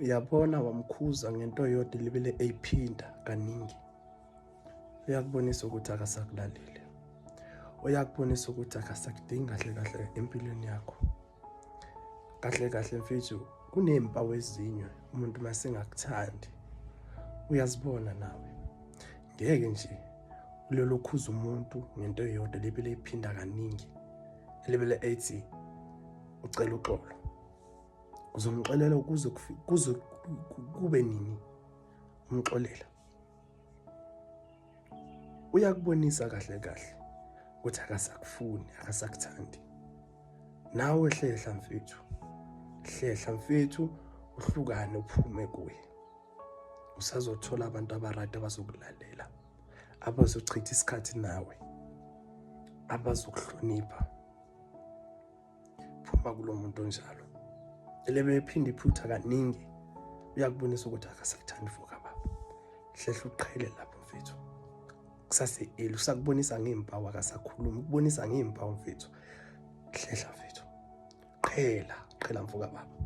Uyabona wamkhuza ngento eyodwa libele eyiphinda kaningi. Uyakubonisa ukuthi akasakulalile. Uyakubonisa ukuthi akasakudingi kahle kahle empilweni yakho. Kahle kahle mfethu, kunezimpawu ezinye umuntu masengakuthandi. Uyazibona nawe. Ngeke nje ulelo khuza umuntu ngento eyodwa libele iphinda kaningi. Libele ethi ucela uxolo. Uzomxolela kuze kube nini umxolela. Uyakubonisa kahle kahle ukuthi akasakufuni, akasakuthandi. Nawe hlehla mfethu. Hlehla mfethu, uhlukane uphume kuye. Usazothola abantu abaraydi abazokulalela, abazochitha isikhathi nawe, abazokuhlonipha. Phuma kulo muntu onjalo. Elebe ephinde iphutha kaningi, uyakubonisa ukuthi akasakuthandi fuka baba. Hlehla uqhele lapho mfethu. Kusase-early, usakubonisa ngezimpawu, akasakhulumi, ukubonisa ngezimpawu mfethu. Hlehla mfethu. Qhela mfuka baba.